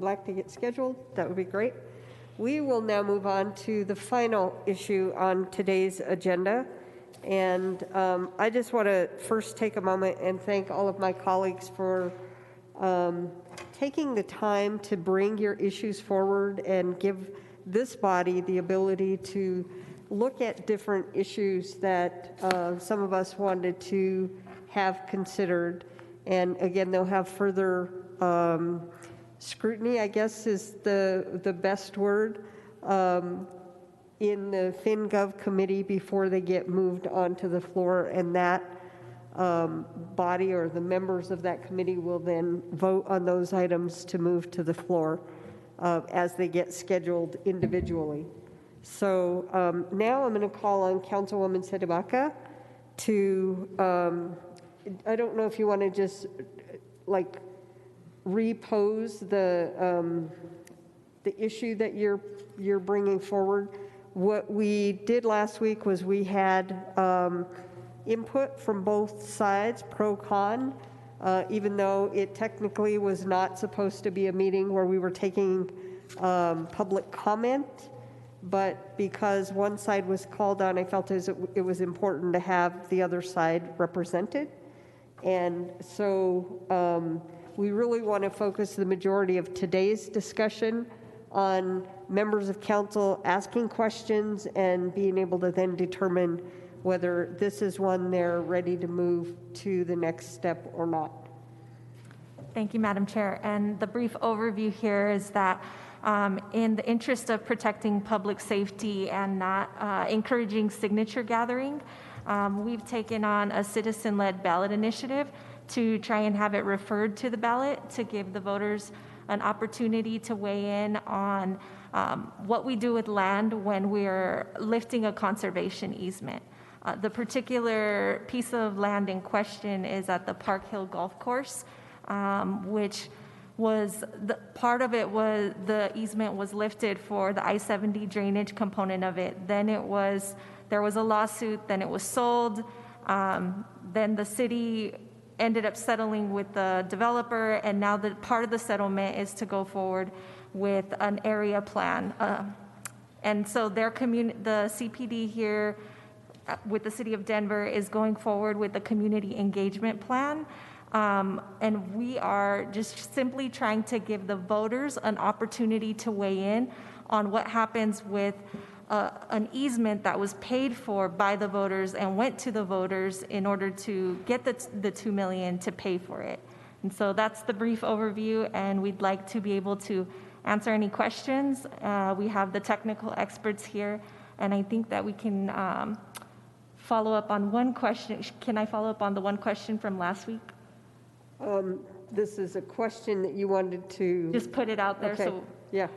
and Black to get scheduled, that would be great. We will now move on to the final issue on today's agenda. And I just want to first take a moment and thank all of my colleagues for taking the time to bring your issues forward and give this body the ability to look at different issues that some of us wanted to have considered. And again, they'll have further scrutiny, I guess is the best word, in the FinGov committee before they get moved onto the floor. And that body or the members of that committee will then vote on those items to move to the floor as they get scheduled individually. So now I'm going to call on Councilwoman CdeBaca to, I don't know if you want to just like repose the issue that you're bringing forward. What we did last week was we had input from both sides, pro-con, even though it technically was not supposed to be a meeting where we were taking public comment. But because one side was called on, I felt it was important to have the other side represented. And so we really want to focus the majority of today's discussion on members of council asking questions and being able to then determine whether this is one they're ready to move to the next step or not. Thank you, Madam Chair. And the brief overview here is that in the interest of protecting public safety and not encouraging signature gathering, we've taken on a citizen-led ballot initiative to try and have it referred to the ballot to give the voters an opportunity to weigh in on what we do with land when we're lifting a conservation easement. The particular piece of land in question is at the Park Hill Golf Course, which was part of it was the easement was lifted for the I-70 drainage component of it. Then there was a lawsuit, then it was sold. Then the city ended up settling with the developer, and now the part of the settlement is to go forward with an area plan. And so the CPD here with the city of Denver is going forward with the community engagement plan. And we are just simply trying to give the voters an opportunity to weigh in on what happens with an easement that was paid for by the voters and went to the voters in order to get the $2 million to pay for it. And so that's the brief overview, and we'd like to be able to answer any questions. We have the technical experts here, and I think that we can follow up on one question. Can I follow up on the one question from last week? This is a question that you wanted to just put it out there. Okay. So yeah.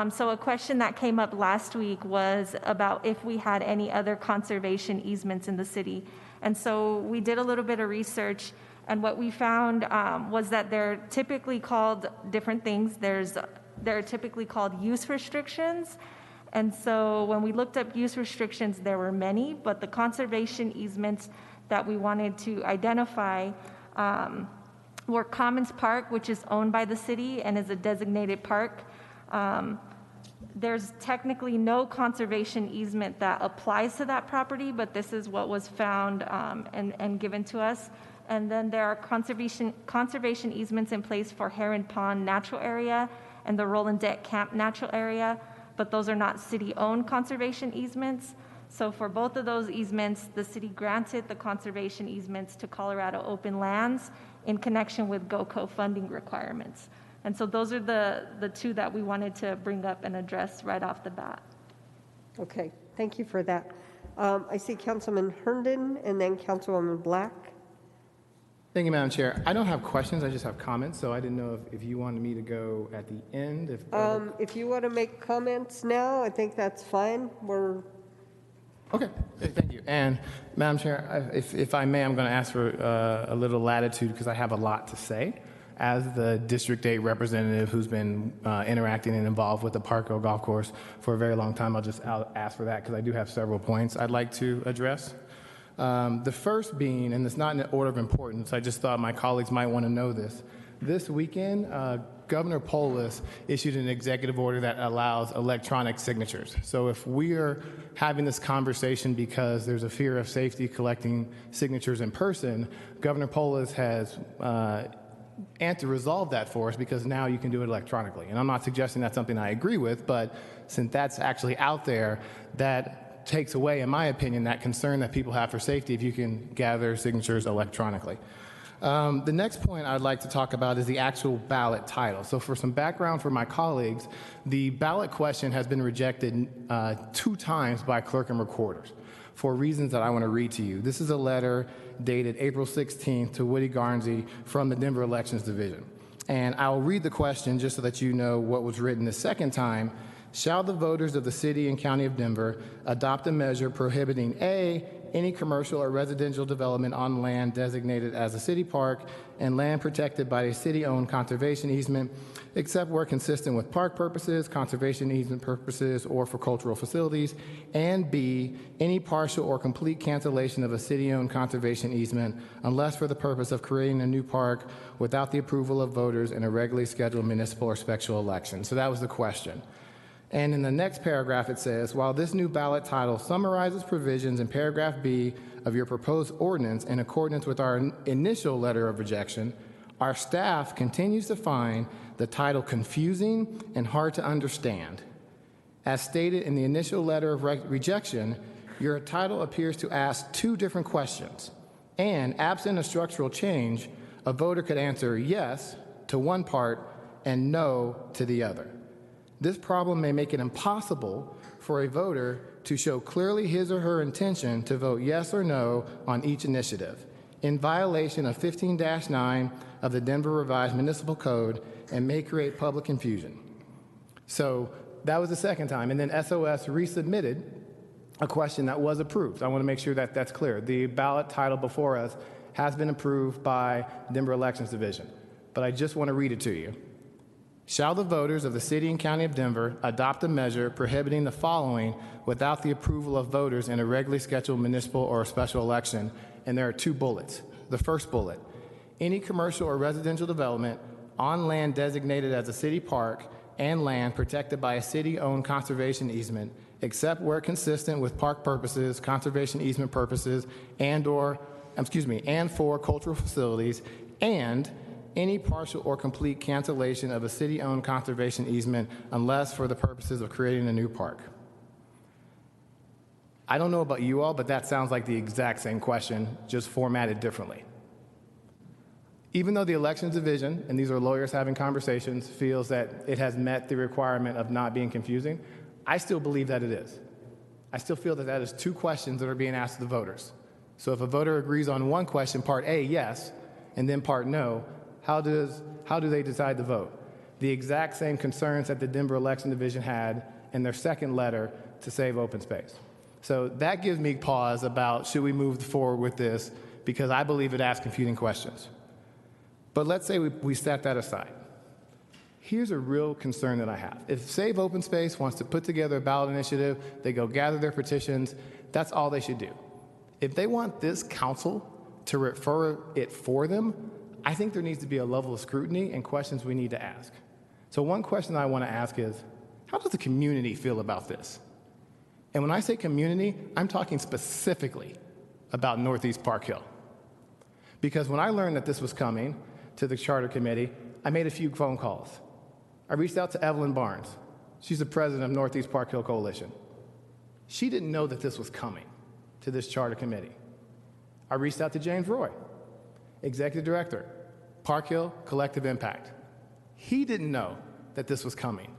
So a question that came up last week was about if we had any other conservation easements in the city. And so we did a little bit of research, and what we found was that they're typically called different things. They're typically called use restrictions. And so when we looked up use restrictions, there were many, but the conservation easements that we wanted to identify were Commons Park, which is owned by the city and is a designated park. There's technically no conservation easement that applies to that property, but this is what was found and given to us. And then there are conservation easements in place for Heron Pond Natural Area and the Roland Deck Camp Natural Area, but those are not city-owned conservation easements. So for both of those easements, the city granted the conservation easements to Colorado Open Lands in connection with GOCO funding requirements. And so those are the two that we wanted to bring up and address right off the bat. Okay, thank you for that. I see Councilman Herndon and then Councilwoman Black. Thank you, Madam Chair. I don't have questions, I just have comments, so I didn't know if you wanted me to go at the end. If you want to make comments now, I think that's fine. Okay, thank you. And Madam Chair, if I may, I'm going to ask for a little latitude because I have a lot to say. As the District 8 representative who's been interacting and involved with the Park Hill Golf Course for a very long time, I'll ask for that because I do have several points I'd like to address. The first being, and it's not in order of importance, I just thought my colleagues might want to know this. This weekend, Governor Polis issued an executive order that allows electronic signatures. So if we're having this conversation because there's a fear of safety collecting signatures in person, Governor Polis has and to resolve that for us, because now you can do it electronically. And I'm not suggesting that's something I agree with, but since that's actually out there, that takes away, in my opinion, that concern that people have for safety if you can gather signatures electronically. The next point I'd like to talk about is the actual ballot title. So for some background for my colleagues, the ballot question has been rejected 2 times by clerk and recorders for reasons that I want to read to you. This is a letter dated April 16th to Woody Garnsey from the Denver Elections Division. And I'll read the question just so that you know what was written the second time. Shall the voters of the city and county of Denver adopt a measure prohibiting A, any commercial or residential development on land designated as a city park and land protected by a city-owned conservation easement, except where consistent with park purposes, conservation easement purposes, or for cultural facilities, and B, any partial or complete cancellation of a city-owned conservation easement unless for the purpose of creating a new park without the approval of voters in a regularly scheduled municipal or special election. So that was the question. And in the next paragraph, it says, while this new ballot title summarizes provisions in paragraph B of your proposed ordinance in accordance with our initial letter of rejection, our staff continues to find the title confusing and hard to understand. As stated in the initial letter of rejection, your title appears to ask 2 different questions. And absent a structural change, a voter could answer yes to one part and no to the other. This problem may make it impossible for a voter to show clearly his or her intention to vote yes or no on each initiative, in violation of 15-9 of the Denver Revised Municipal Code, and may create public confusion. So that was the second time. And then SOS resubmitted a question that was approved. I want to make sure that that's clear. The ballot title before us has been approved by Denver Elections Division, but I just want to read it to you. Shall the voters of the city and county of Denver adopt a measure prohibiting the following without the approval of voters in a regularly scheduled municipal or special election? And there are 2 bullets. The first bullet, any commercial or residential development on land designated as a city park and land protected by a city-owned conservation easement, except where consistent with park purposes, conservation easement purposes, and for cultural facilities, and any partial or complete cancellation of a city-owned conservation easement unless for the purposes of creating a new park. I don't know about you all, but that sounds like the exact same question, just formatted differently. Even though the Elections Division, and these are lawyers having conversations, feels that it has met the requirement of not being confusing, I still believe that it is. I still feel that that is 2 questions that are being asked of the voters. So if a voter agrees on one question, part A, yes, and then part no, how do they decide to vote? The exact same concerns that the Denver Election Division had in their second letter to save open space. So that gives me pause about should we move forward with this, because I believe it asks confusing questions. But let's say we set that aside. Here's a real concern that I have. If Save Open Space wants to put together a ballot initiative, they go gather their petitions, that's all they should do. If they want this council to refer it for them, I think there needs to be a level of scrutiny and questions we need to ask. So one question I want to ask is, how does the community feel about this? And when I say community, I'm talking specifically about Northeast Park Hill. Because when I learned that this was coming to the Charter Committee, I made a few phone calls. I reached out to Evelyn Barnes. She's the president of Northeast Park Hill Coalition. She didn't know that this was coming to this Charter Committee. I reached out to James Roy, Executive Director, Park Hill Collective Impact. He didn't know that this was coming.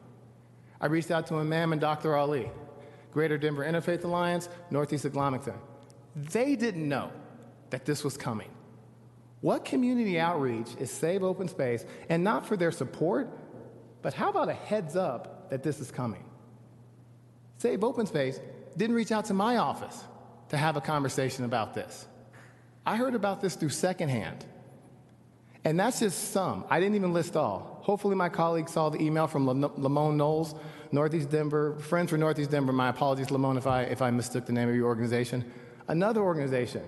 I reached out to Imam and Dr. Ali, Greater Denver Interfaith Alliance, Northeast Islamic Center. They didn't know that this was coming. What community outreach is Save Open Space, and not for their support, but how about a heads up that this is coming? Save Open Space didn't reach out to my office to have a conversation about this. I heard about this through secondhand. And that's just some. I didn't even list all. Hopefully my colleagues saw the email from Lamone Knowles, Northeast Denver, Friends for Northeast Denver. My apologies, Lamone, if I mistook the name of your organization. Another organization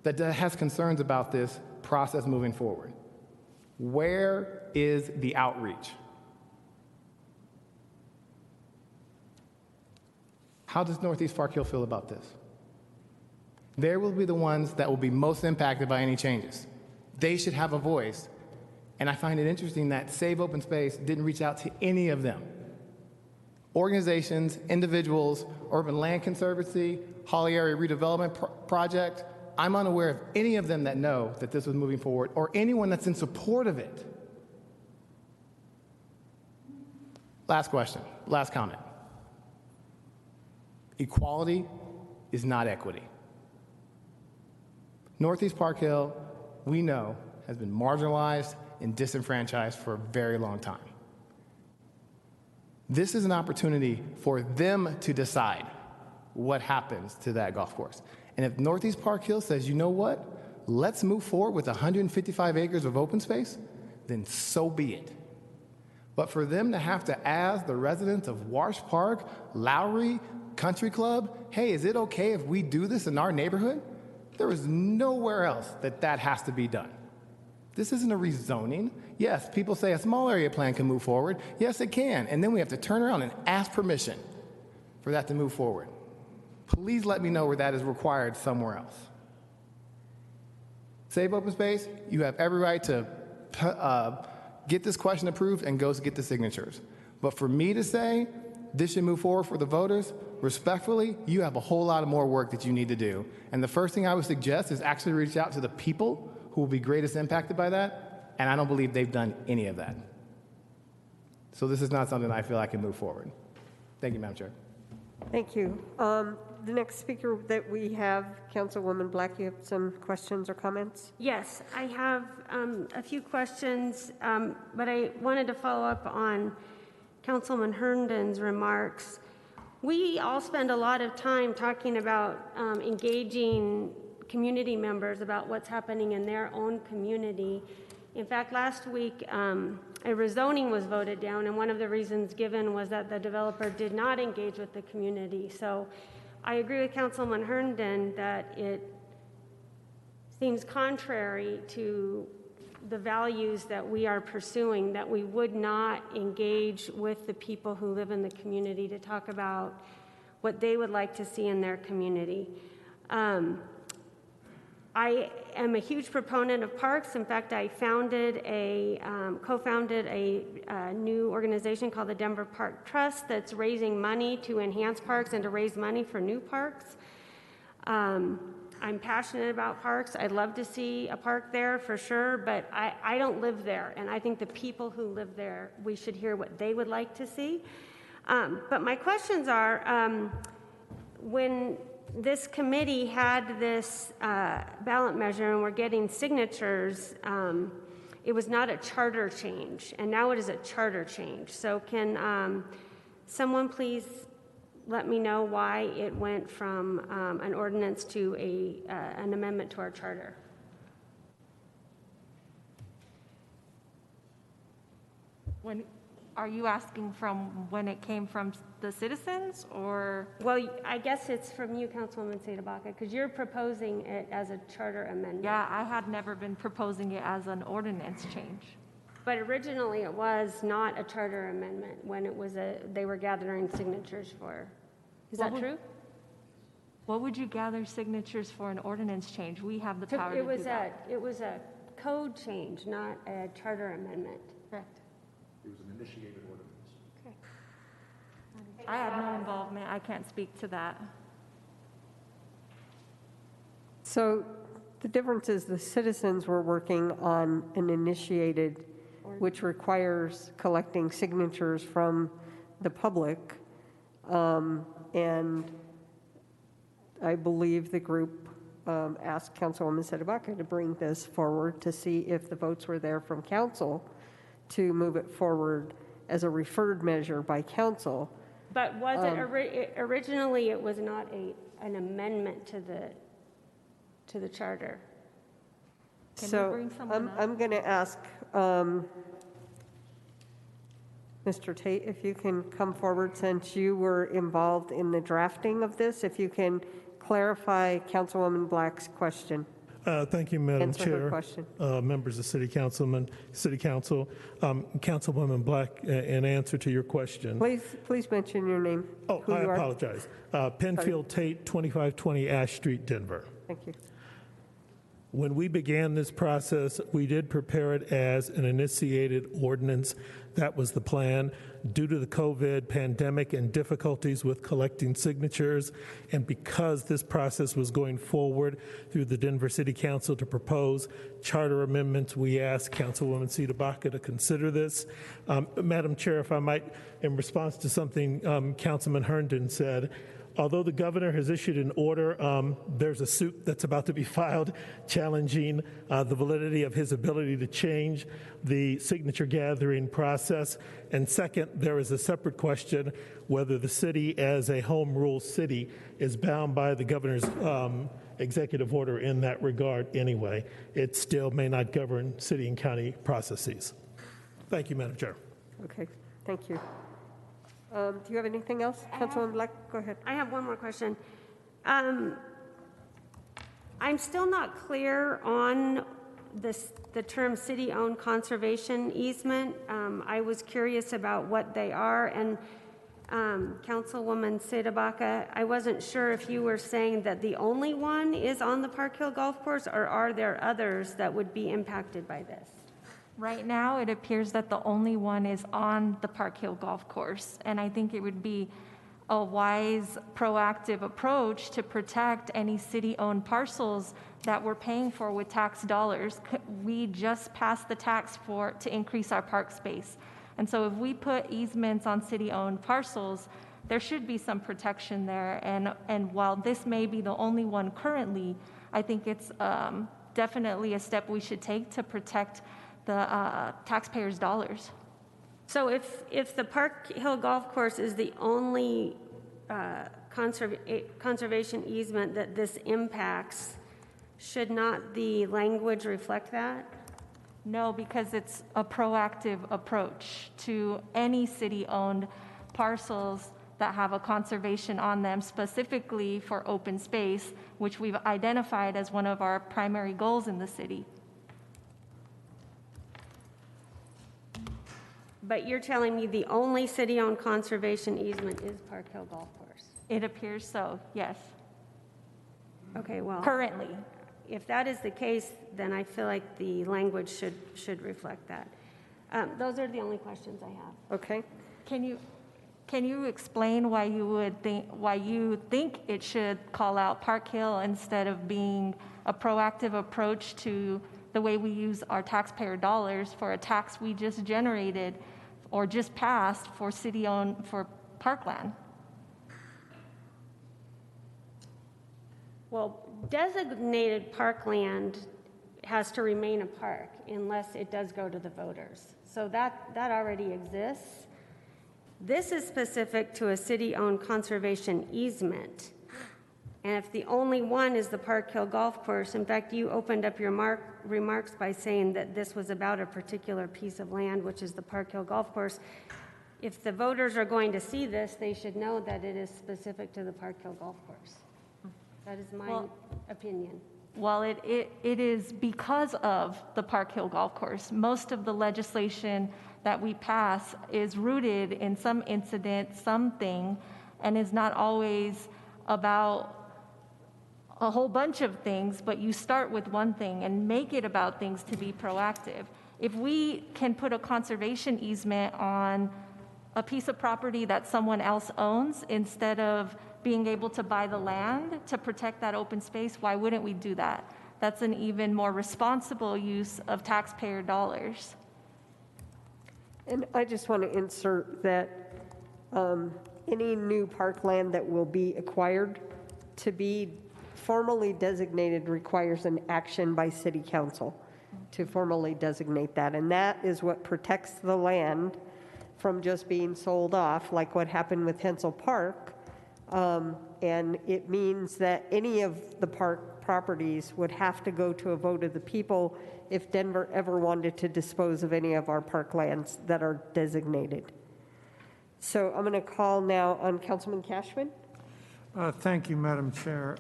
that has concerns about this process moving forward. Where is the outreach? How does Northeast Park Hill feel about this? They will be the ones that will be most impacted by any changes. They should have a voice. And I find it interesting that Save Open Space didn't reach out to any of them. Organizations, individuals, Urban Land Conservancy, Holly Area Redevelopment Project, I'm unaware of any of them that know that this was moving forward or anyone that's in support of it. Last question, last comment. Equality is not equity. Northeast Park Hill, we know, has been marginalized and disenfranchised for a very long time. This is an opportunity for them to decide what happens to that golf course. And if Northeast Park Hill says, you know what, let's move forward with 155 acres of open space, then so be it. But for them to have to ask the residents of Wash Park, Lowry, Country Club, hey, is it okay if we do this in our neighborhood? There is nowhere else that has to be done. This isn't a rezoning. Yes, people say a small area plan can move forward. Yes, it can. And then we have to turn around and ask permission for that to move forward. Please let me know where that is required somewhere else. Save Open Space, you have every right to get this question approved and go get the signatures. But for me to say this should move forward for the voters, respectfully, you have a whole lot of more work that you need to do. And the first thing I would suggest is actually reach out to the people who will be greatest impacted by that, and I don't believe they've done any of that. So this is not something I feel I can move forward. Thank you, Madam Chair. Thank you. The next speaker that we have, Councilwoman Black, you have some questions or comments? Yes, I have a few questions, but I wanted to follow up on Councilman Herndon's remarks. We all spend a lot of time talking about engaging community members about what's happening in their own community. In fact, last week, a rezoning was voted down, and one of the reasons given was that the developer did not engage with the community. So I agree with Councilman Herndon that it seems contrary to the values that we are pursuing, that we would not engage with the people who live in the community to talk about what they would like to see in their community. I am a huge proponent of parks. In fact, I co-founded a new organization called the Denver Park Trust that's raising money to enhance parks and to raise money for new parks. I'm passionate about parks. I'd love to see a park there for sure, but I don't live there, and I think the people who live there, we should hear what they would like to see. But my questions are, when this committee had this ballot measure and we're getting signatures, it was not a charter change, and now it is a charter change. So can someone please let me know why it went from an ordinance to an amendment to our charter? Are you asking from when it came from the citizens, or? Well, I guess it's from you, Councilwoman CdeBaca, because you're proposing it as a charter amendment. Yeah, I had never been proposing it as an ordinance change. But originally it was not a charter amendment when it was they were gathering signatures for. Is that true? What would you gather signatures for an ordinance change? We have the power to do that. It was a code change, not a charter amendment. Correct. It was an initiated ordinance. Okay. I had no involvement. I can't speak to that. So the difference is the citizens were working on an initiated, which requires collecting signatures from the public. And I believe the group asked Councilwoman CdeBaca to bring this forward to see if the votes were there from council to move it forward as a referred measure by council. But was it originally? It was not an amendment to the charter. Can So we bring someone up? I'm going to ask Mr. Tate, if you can come forward, since you were involved in the drafting of this, if you can clarify Councilwoman Black's question. Thank you, Madam answer her Chair. question. Members of City Council, Councilwoman Black, in answer to your question. Please mention your name. Oh, who I you are. apologize. Penfield Tate, 2520 Ash Street, Denver. Thank you. When we began this process, we did prepare it as an initiated ordinance. That was the plan. Due to the COVID pandemic and difficulties with collecting signatures, and because this process was going forward through the Denver City Council to propose charter amendments, we asked Councilwoman CdeBaca to consider this. Madam Chair, if I might, in response to something Councilman Herndon said, although the governor has issued an order, there's a suit that's about to be filed challenging the validity of his ability to change the signature gathering process. And second, there is a separate question whether the city as a home rule city is bound by the governor's executive order in that regard anyway. It still may not govern city and county processes. Thank you, Madam Chair. Okay, thank you. Do you have anything else? Councilwoman Black, go ahead. I have one more question. I'm still not clear on the term city-owned conservation easement. I was curious about what they are, and Councilwoman CdeBaca, I wasn't sure if you were saying that the only one is on the Park Hill Golf Course, or are there others that would be impacted by this? Right now, it appears that the only one is on the Park Hill Golf Course, and I think it would be a wise, proactive approach to protect any city-owned parcels that we're paying for with tax dollars. We just passed the tax to increase our park space, and so if we put easements on city-owned parcels, there should be some protection there. And while this may be the only one currently, I think it's definitely a step we should take to protect the taxpayers' dollars. So if the Park Hill Golf Course is the only conservation easement that this impacts, should not the language reflect that? No, because it's a proactive approach to any city-owned parcels that have a conservation on them, specifically for open space, which we've identified as one of our primary goals in the city. But you're telling me the only city-owned conservation easement is Park Hill Golf Course? It appears so, yes. Okay, well, Currently. if that is the case, then I feel like the language should reflect that. Those are the only questions I have. Okay. Can you explain why you think it should call out Park Hill instead of being a proactive approach to the way we use our taxpayer dollars for a tax we just generated or just passed for city-owned, for parkland? Well, designated parkland has to remain a park unless it does go to the voters. So that already exists. This is specific to a city-owned conservation easement. And if the only one is the Park Hill Golf Course, in fact, you opened up your remarks by saying that this was about a particular piece of land, which is the Park Hill Golf Course. If the voters are going to see this, they should know that it is specific to the Park Hill Golf Course. That is my opinion. Well, it is because of the Park Hill Golf Course. Most of the legislation that we pass is rooted in some incident, something, and is not always about a whole bunch of things, but you start with one thing and make it about things to be proactive. If we can put a conservation easement on a piece of property that someone else owns instead of being able to buy the land to protect that open space, why wouldn't we do that? That's an even more responsible use of taxpayer dollars. And I just want to insert that any new parkland that will be acquired to be formally designated requires an action by City Council to formally designate that. And that is what protects the land from just being sold off, like what happened with Hensel Park. And it means that any of the park properties would have to go to a vote of the people if Denver ever wanted to dispose of any of our parklands that are designated. So I'm going to call now on Councilman Kashmann. Thank you, Madam Chair.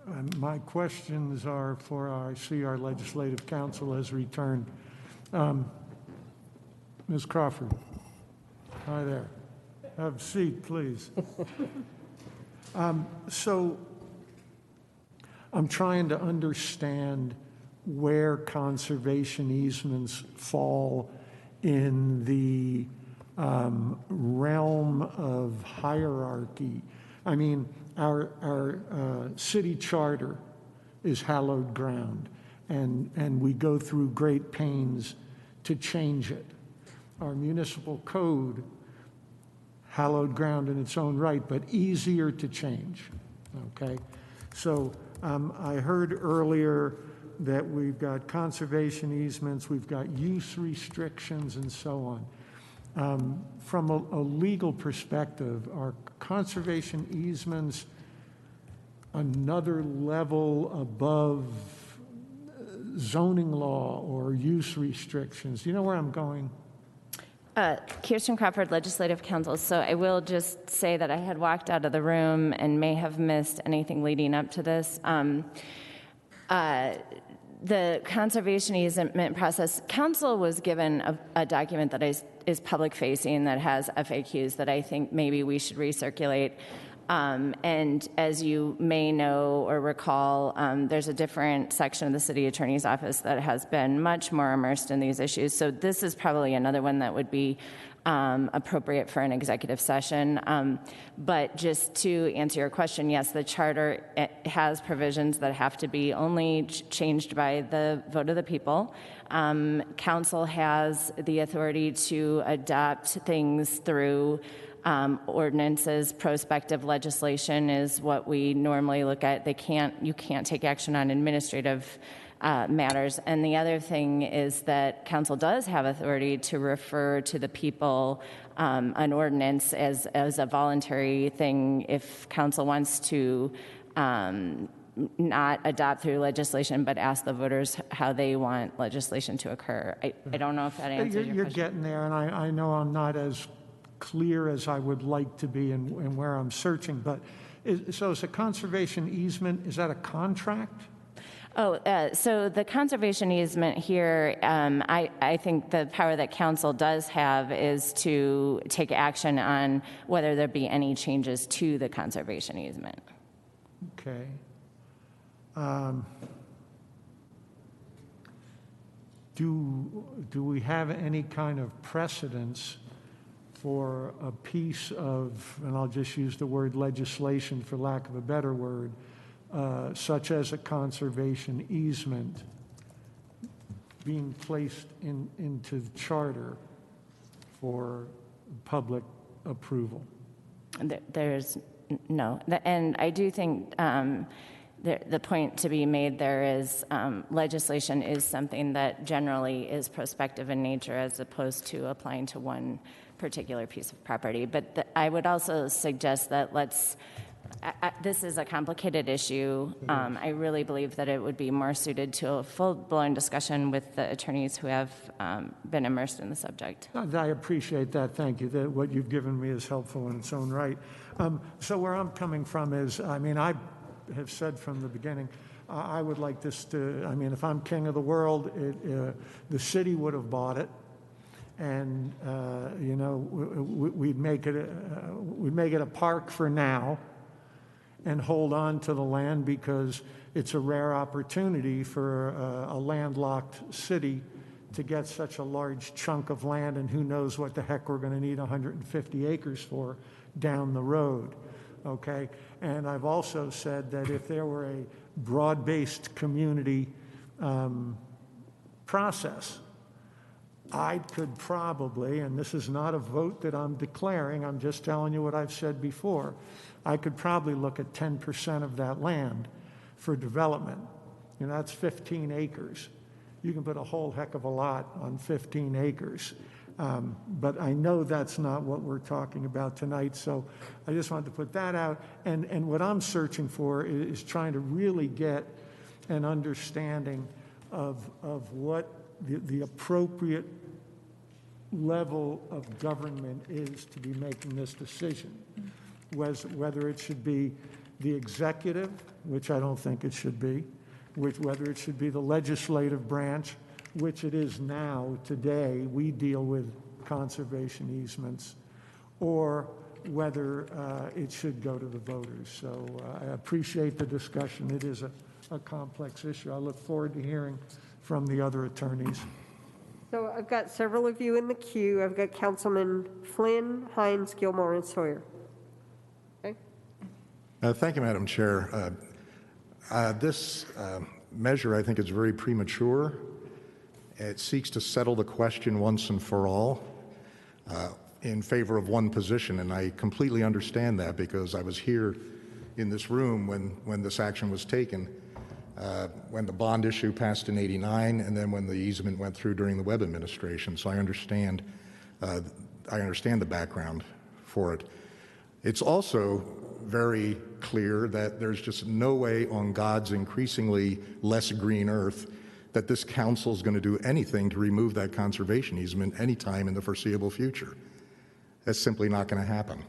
My questions are for, I see our legislative counsel has returned. Ms. Crawford, hi there. Have a seat, please. So I'm trying to understand where conservation easements fall in the realm of hierarchy. I mean, our city charter is hallowed ground, and we go through great pains to change it. Our municipal code, hallowed ground in its own right, but easier to change, okay? So I heard earlier that we've got conservation easements, we've got use restrictions, and so on. From a legal perspective, are conservation easements another level above zoning law or use restrictions? Do you know where I'm going? Kirsten Crawford, Legislative Counsel. So I will just say that I had walked out of the room and may have missed anything leading up to this. The conservation easement process, council was given a document that is public facing that has FAQs that I think maybe we should recirculate. And as you may know or recall, there's a different section of the city attorney's office that has been much more immersed in these issues. So this is probably another one that would be appropriate for an executive session. But just to answer your question, yes, the charter has provisions that have to be only changed by the vote of the people. Council has the authority to adopt things through ordinances. Prospective legislation is what we normally look at. You can't take action on administrative matters. And the other thing is that council does have authority to refer to the people an ordinance as a voluntary thing if council wants to not adopt through legislation, but ask the voters how they want legislation to occur. I don't know if that answers your question. You're getting there, and I know I'm not as clear as I would like to be in where I'm searching, but so is a conservation easement, is that a contract? So the conservation easement here, I think the power that council does have is to take action on whether there be any changes to the conservation easement. Okay. Do we have any kind of precedence for a piece of, and I'll just use the word legislation for lack of a better word, such as a conservation easement being placed into the charter for public approval? There's no. And I do think the point to be made there is legislation is something that generally is prospective in nature as opposed to applying to one particular piece of property. But I would also suggest that this is a complicated issue. I really believe that it would be more suited to a full-blown discussion with the attorneys who have been immersed in the subject. I appreciate that. Thank you. What you've given me is helpful in its own right. So where I'm coming from is, I mean, I have said from the beginning, I would like this to, I mean, if I'm king of the world, the city would have bought it. And, you know, we'd make it a park for now and hold on to the land because it's a rare opportunity for a landlocked city to get such a large chunk of land, and who knows what the heck we're going to need 150 acres for down the road, okay? And I've also said that if there were a broad-based community process, I could probably, and this is not a vote that I'm declaring, I'm just telling you what I've said before, I could probably look at 10% of that land for development. You know, that's 15 acres. You can put a whole heck of a lot on 15 acres. But I know that's not what we're talking about tonight, so I just wanted to put that out. And what I'm searching for is trying to really get an understanding of what the appropriate level of government is to be making this decision. Whether it should be the executive, which I don't think it should be, whether it should be the legislative branch, which it is now, today, we deal with conservation easements, or whether it should go to the voters. So I appreciate the discussion. It is a complex issue. I look forward to hearing from the other attorneys. So I've got several of you in the queue. I've got Councilman Flynn, Hynes, Gilmore, and Sawyer. Okay. Thank you, Madam Chair. This measure, I think, is very premature. It seeks to settle the question once and for all in favor of one position, and I completely understand that because I was here in this room when this action was taken, when the bond issue passed in '89, and then when the easement went through during the Webb administration. So I understand the background for it. It's also very clear that there's just no way on God's increasingly less green earth that this council is going to do anything to remove that conservation easement anytime in the foreseeable future. That's simply not going to happen.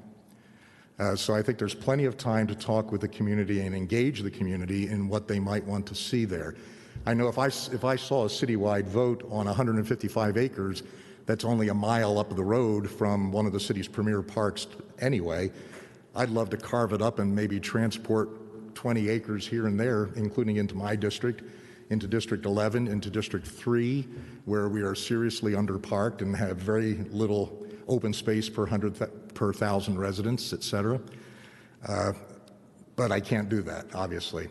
So I think there's plenty of time to talk with the community and engage the community in what they might want to see there. I know if I saw a citywide vote on 155 acres that's only a mile up the road from one of the city's premier parks anyway, I'd love to carve it up and maybe transport 20 acres here and there, including into my district, into District 11, into District 3, where we are seriously underparked and have very little open space per 1,000 residents, et cetera. But I can't do that, obviously.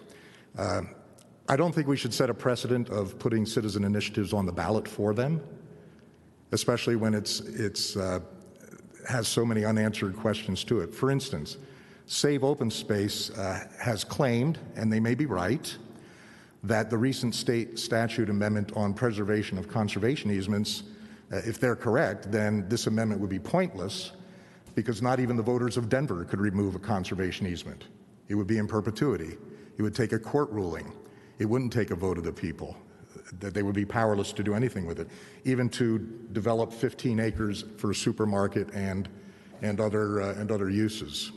I don't think we should set a precedent of putting citizen initiatives on the ballot for them, especially when it's has so many unanswered questions to it. For instance, Save Open Space has claimed, and they may be right, that the recent state statute amendment on preservation of conservation easements, if they're correct, then this amendment would be pointless because not even the voters of Denver could remove a conservation easement. It would be in perpetuity. It would take a court ruling. It wouldn't take a vote of the people. That they would be powerless to do anything with it, even to develop 15 acres for a supermarket and other uses.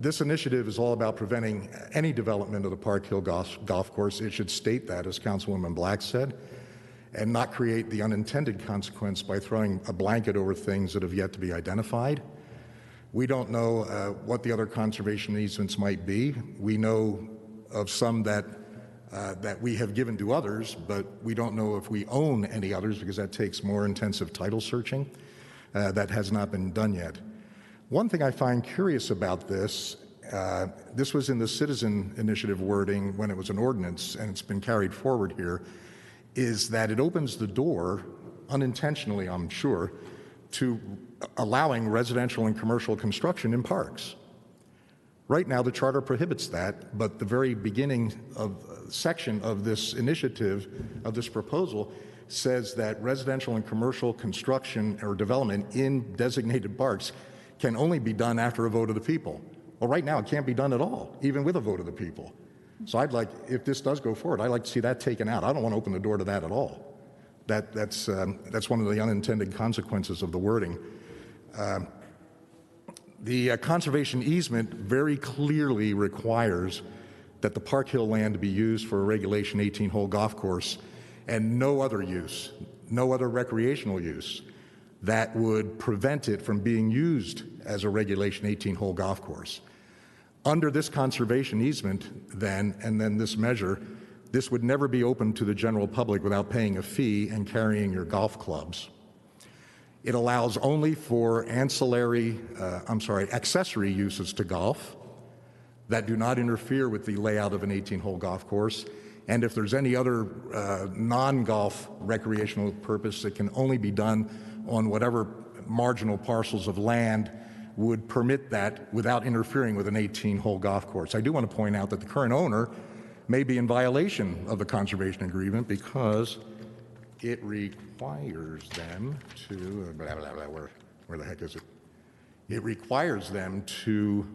This initiative is all about preventing any development of the Park Hill Golf Course. It should state that, as Councilwoman Black said, and not create the unintended consequence by throwing a blanket over things that have yet to be identified. We don't know what the other conservation easements might be. We know of some that we have given to others, but we don't know if we own any others because that takes more intensive title searching. That has not been done yet. One thing I find curious about this was in the citizen initiative wording when it was an ordinance, and it's been carried forward here, is that it opens the door, unintentionally I'm sure, to allowing residential and commercial construction in parks. Right now the charter prohibits that, but the very beginning of section of this initiative, of this proposal, says that residential and commercial construction or development in designated parks can only be done after a vote of the people. Well, right now it can't be done at all, even with a vote of the people. So I'd like, if this does go forward, I'd like to see that taken out. I don't want to open the door to that at all. That's one of the unintended consequences of the wording. The conservation easement very clearly requires that the Park Hill land be used for a regulation 18-hole golf course and no other use, no other recreational use that would prevent it from being used as a regulation 18-hole golf course. Under this conservation easement then, and then this measure, this would never be open to the general public without paying a fee and carrying your golf clubs. It allows only for accessory uses to golf that do not interfere with the layout of an 18-hole golf course. And if there's any other non-golf recreational purpose, it can only be done on whatever marginal parcels of land would permit that without interfering with an 18-hole golf course. I do want to point out that the current owner may be in violation of the conservation agreement because it requires them to, blah, blah, blah, where the heck is it? It requires them to,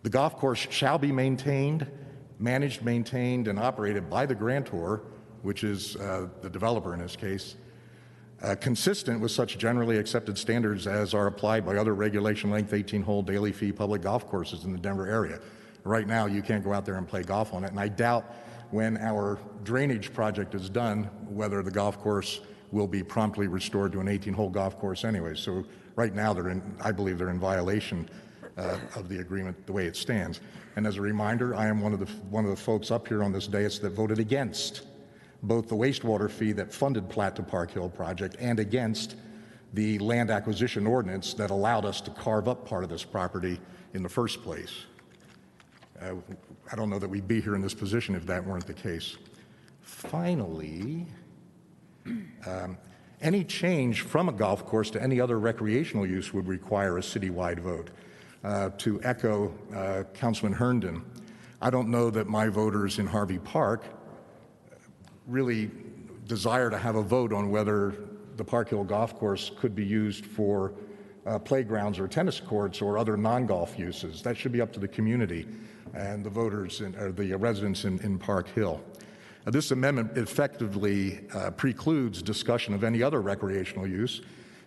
the golf course shall be maintained, managed, maintained, and operated by the grantor, which is the developer in this case, consistent with such generally accepted standards as are applied by other regulation length 18-hole daily fee public golf courses in the Denver area. Right now, you can't go out there and play golf on it, and I doubt when our drainage project is done whether the golf course will be promptly restored to an 18-hole golf course anyway. So right now, I believe they're in violation of the agreement the way it stands. And as a reminder, I am one of the folks up here on this dais that voted against both the wastewater fee that funded Platte to Park Hill project and against the land acquisition ordinance that allowed us to carve up part of this property in the first place. I don't know that we'd be here in this position if that weren't the case. Finally, any change from a golf course to any other recreational use would require a citywide vote. To echo Councilman Herndon, I don't know that my voters in Harvey Park really desire to have a vote on whether the Park Hill Golf Course could be used for playgrounds or tennis courts or other non-golf uses. That should be up to the community and the voters or the residents in Park Hill. This amendment effectively precludes discussion of any other recreational use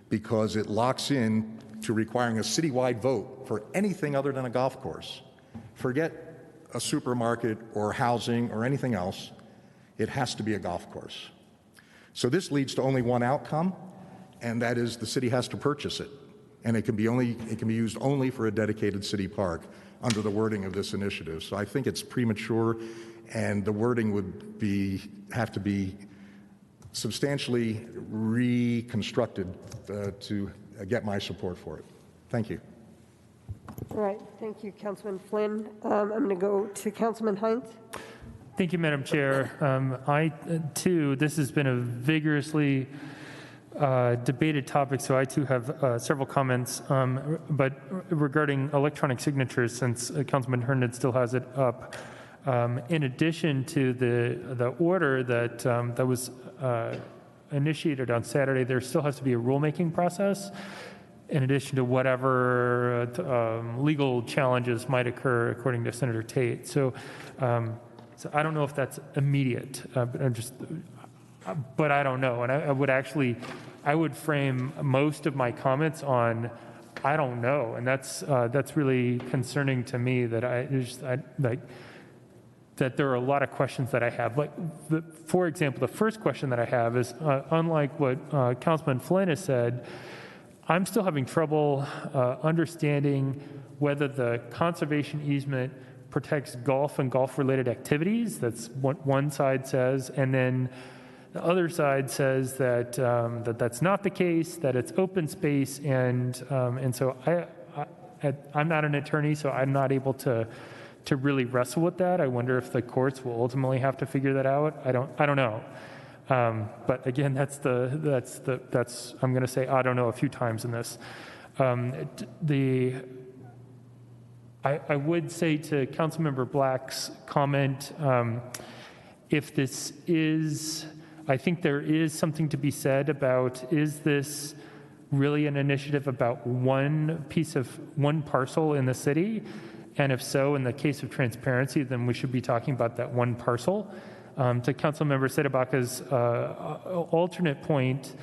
because it locks in to requiring a citywide vote for anything other than a golf course. Forget a supermarket or housing or anything else. It has to be a golf course. So this leads to only one outcome, and that is the city has to purchase it. And it can be used only for a dedicated city park under the wording of this initiative. So I think it's premature, and the wording would have to be substantially reconstructed to get my support for it. Thank you. All right, thank you, Councilman Flynn. I'm going to go to Councilman Hynes. Thank you, Madam Chair. I, too, this has been a vigorously debated topic, so I, too, have several comments. But regarding electronic signatures, since Councilman Herndon still has it up, in addition to the order that was initiated on Saturday, there still has to be a rulemaking process in addition to whatever legal challenges might occur according to Senator Tate. So I don't know if that's immediate, but I don't know. And I would frame most of my comments on I don't know, and that's really concerning to me that that there are a lot of questions that I have. Like, for example, the first question that I have is, unlike what Councilman Flynn has said, I'm still having trouble understanding whether the conservation easement protects golf and golf-related activities. That's what one side says, and then the other side says that that's not the case, that it's open space, and so I'm not an attorney, so I'm not able to really wrestle with that. I wonder if the courts will ultimately have to figure that out. I don't know. But again, that's I'm going to say I don't know a few times in this. I would say to Councilmember Black's comment, if this is, I think there is something to be said about, is this really an initiative about one parcel in the city? And if so, in the case of transparency, then we should be talking about that one parcel. To Councilmember CdeBaca's alternate point,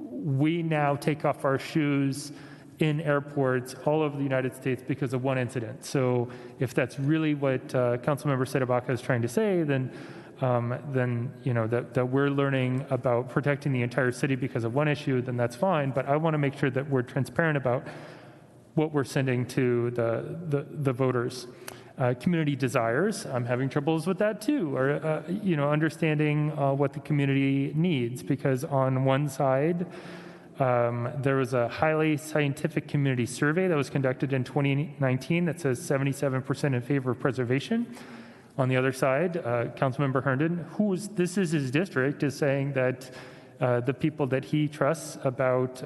we now take off our shoes in airports all over the United States because of one incident. So if that's really what Councilmember CdeBaca is trying to say, then that we're learning about protecting the entire city because of one issue, then that's fine. But I want to make sure that we're transparent about what we're sending to the voters. Community desires, I'm having troubles with that too, or understanding what the community needs, because on one side, there was a highly scientific community survey that was conducted in 2019 that says 77% in favor of preservation. On the other side, Councilmember Herndon, this is his district, is saying that the people that he trusts about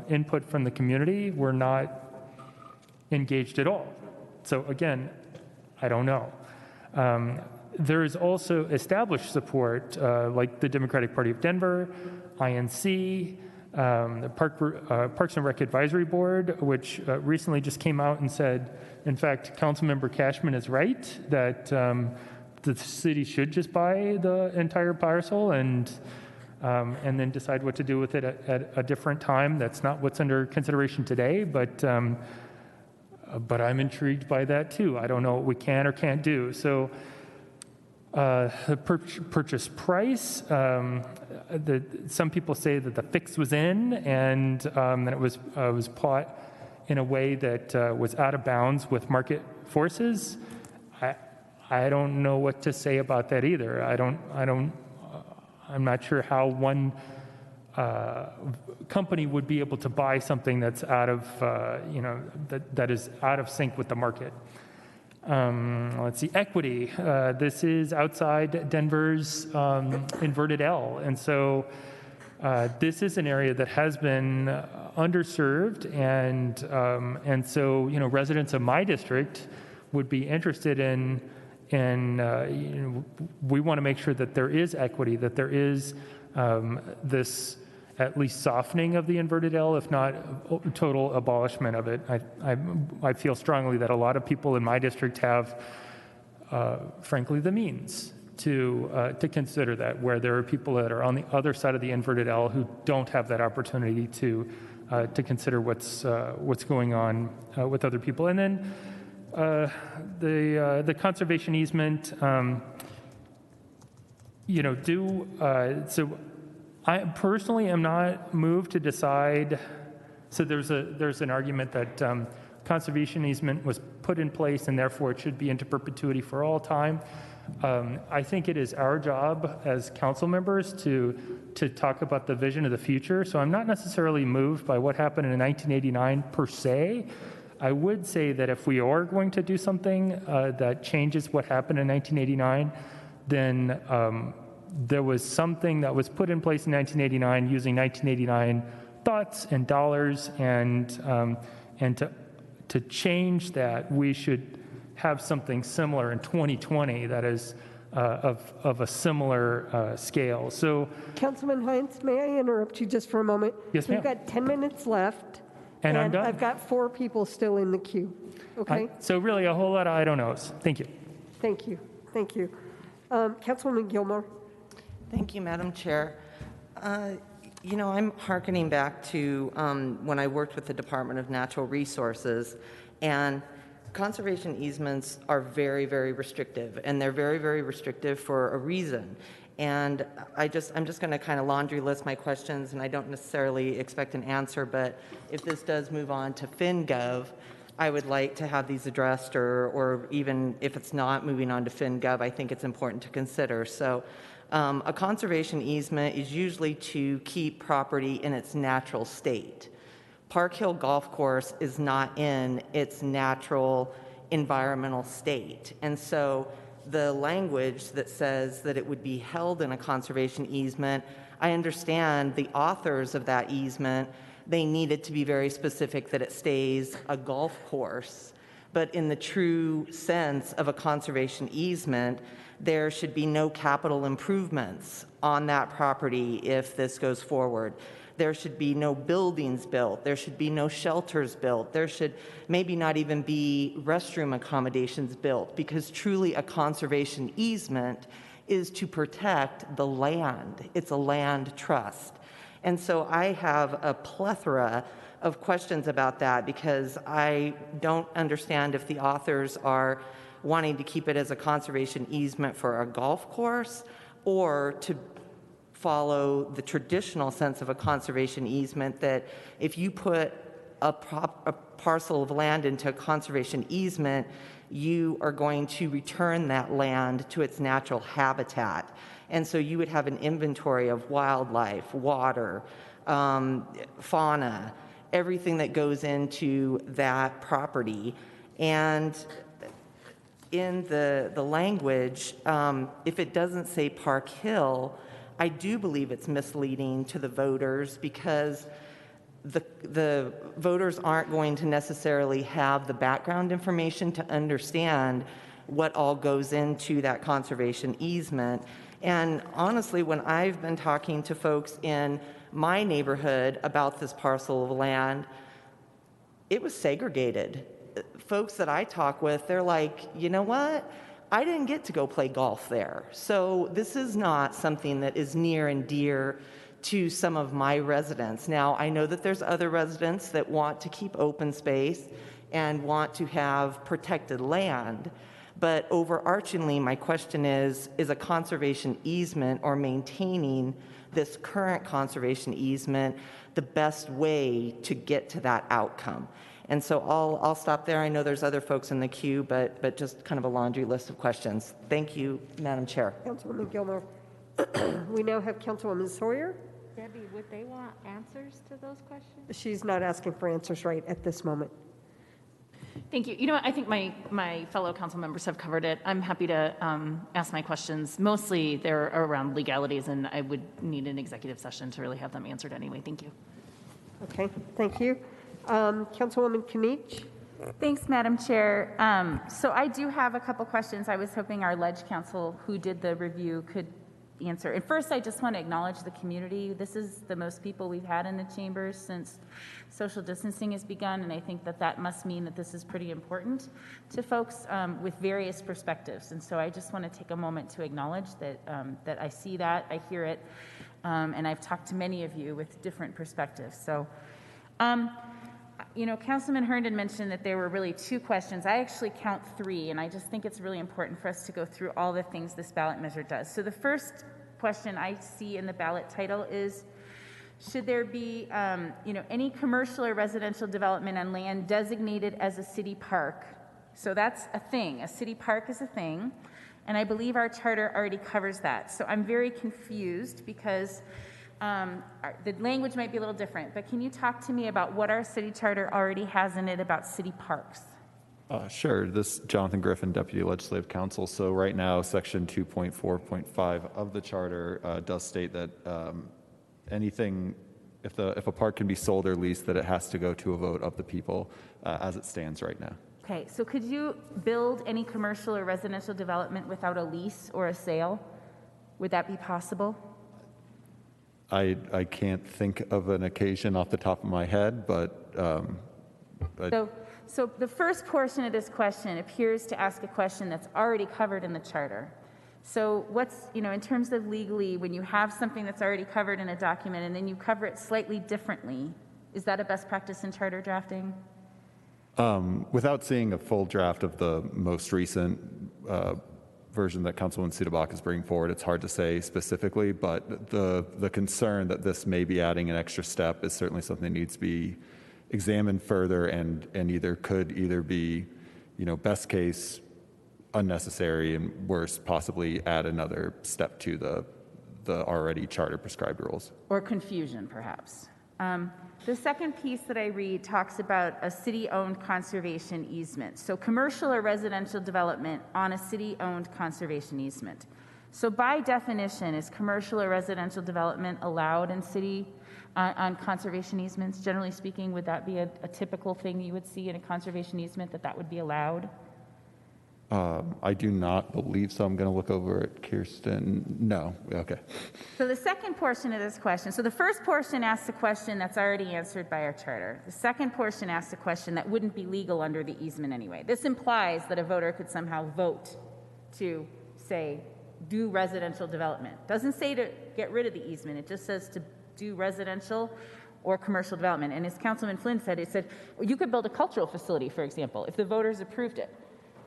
input from the community were not engaged at all. So again, I don't know. There is also established support, like the Democratic Party of Denver, INC, the Parks and Rec Advisory Board, which recently just came out and said, in fact, Councilmember Kashmann is right, that the city should just buy the entire parcel, and and then decide what to do with it at a different time. That's not what's under consideration today, but I'm intrigued by that too. I don't know what we can or can't do. So the purchase price, some people say that the fix was in and that it was bought in a way that was out of bounds with market forces. I don't know what to say about that either. I'm not sure how one company would be able to buy something that's out of, that is out of sync with the market. Let's see, equity. This is outside Denver's inverted L. And so this is an area that has been underserved. And so, residents of my district would be interested in we want to make sure that there is equity, that there is this at least softening of the inverted L, if not total abolishment of it. I feel strongly that a lot of people in my district have, frankly, the means to consider that, where there are people that are on the other side of the inverted L who don't have that opportunity to consider what's going on with other people. And then the conservation easement, so I personally am not moved to decide. So there's an argument that conservation easement was put in place and therefore it should be into perpetuity for all time. I think it is our job as council members to talk about the vision of the future. So I'm not necessarily moved by what happened in 1989 per se. I would say that if we are going to do something that changes what happened in 1989, then there was something that was put in place in 1989 using 1989 thoughts and dollars, and to change that, we should have something similar in 2020 that is of a similar scale. So, Councilman Hynes, may I interrupt you just for a moment? Yes, ma'am. We've got 10 minutes left. And I'm done. I've got 4 people still in the queue. Okay? So really a whole lot of I don't knows. Thank you. Thank you. Thank you. Councilwoman Gilmore. Thank you, Madam Chair. I'm hearkening back to when I worked with the Department of Natural Resources, and conservation easements are very, very restrictive, and they're very, very restrictive for a reason. And I'm just going to kind of laundry list my questions, and I don't necessarily expect an answer, but if this does move on to FinGov, I would like to have these addressed, or even if it's not moving on to FinGov, I think it's important to consider. So a conservation easement is usually to keep property in its natural state. Park Hill Golf Course is not in its natural environmental state. And so the language that says that it would be held in a conservation easement, I understand the authors of that easement, they needed to be very specific that it stays a golf course. But in the true sense of a conservation easement, there should be no capital improvements on that property if this goes forward. There should be no buildings built. There should be no shelters built. There should maybe not even be restroom accommodations built, because truly a conservation easement is to protect the land. It's a land trust. And so I have a plethora of questions about that, because I don't understand if the authors are wanting to keep it as a conservation easement for a golf course, or to follow the traditional sense of a conservation easement, that if you put a parcel of land into a conservation easement, you are going to return that land to its natural habitat. And so you would have an inventory of wildlife, water, fauna, everything that goes into that property. And in the language, if it doesn't say Park Hill, I do believe it's misleading to the voters, because the voters aren't going to necessarily have the background information to understand what all goes into that conservation easement. And honestly, when I've been talking to folks in my neighborhood about this parcel of land, it was segregated. Folks that I talk with, they're like, you know what? I didn't get to go play golf there. So this is not something that is near and dear to some of my residents. Now, I know that there's other residents that want to keep open space and want to have protected land, but overarchingly, my question is a conservation easement or maintaining this current conservation easement the best way to get to that outcome? And so I'll stop there. I know there's other folks in the queue, but just kind of a laundry list of questions. Thank you, Madam Chair. Councilwoman Gilmore. We now have Councilwoman Sawyer. Debbie, would they want answers to those questions? She's not asking for answers right at this moment. Thank you. You know what? I think my fellow council members have covered it. I'm happy to ask my questions. Mostly they're around legalities, and I would need an executive session to really have them answered anyway. Thank you. Okay, thank you. Councilwoman Kniech. Thanks, Madam Chair. So I do have a couple questions I was hoping our ledge counsel who did the review could answer. And first, I just want to acknowledge the community. This is the most people we've had in the chambers since social distancing has begun, and I think that must mean that this is pretty important to folks with various perspectives. And so I just want to take a moment to acknowledge that I see that, I hear it, and I've talked to many of you with different perspectives. So, you know, Councilman Herndon mentioned that there were really two questions. I actually count three, and I just think it's really important for us to go through all the things this ballot measure does. So the first question I see in the ballot title is, should there be, any commercial or residential development on land designated as a city park? So that's a thing. A city park is a thing, and I believe our charter already covers that. So I'm very confused because the language might be a little different, but can you talk to me about what our city charter already has in it about city parks? Sure. This is Jonathan Griffin, Deputy Legislative Counsel. So right now, Section 2.4.5 of the charter does state that anything, if a park can be sold or leased, that it has to go to a vote of the people as it stands right now. Okay, so could you build any commercial or residential development without a lease or a sale? Would that be possible? I can't think of an occasion off the top of my head, but So the first portion of this question appears to ask a question that's already covered in the charter. So what's, in terms of legally, when you have something that's already covered in a document and then you cover it slightly differently, is that a best practice in charter drafting? Without seeing a full draft of the most recent version that Councilwoman CdeBaca is bringing forward, it's hard to say specifically, but the concern that this may be adding an extra step is certainly something that needs to be examined further and could either be, best case, unnecessary, and worse, possibly add another step to the already charter prescribed rules. Or confusion, perhaps. The second piece that I read talks about a city-owned conservation easement. So commercial or residential development on a city-owned conservation easement. So by definition, is commercial or residential development allowed in city on conservation easements? Generally speaking, would that be a typical thing you would see in a conservation easement, that would be allowed? I do not believe so. I'm going to look over at Kirsten. No. Okay. So the second portion of this question, so the first portion asks a question that's already answered by our charter. The second portion asks a question that wouldn't be legal under the easement anyway. This implies that a voter could somehow vote to, say, do residential development. Doesn't say to get rid of the easement. It just says to do residential or commercial development. And as Councilman Flynn said, it said, well, you could build a cultural facility, for example, if the voters approved it.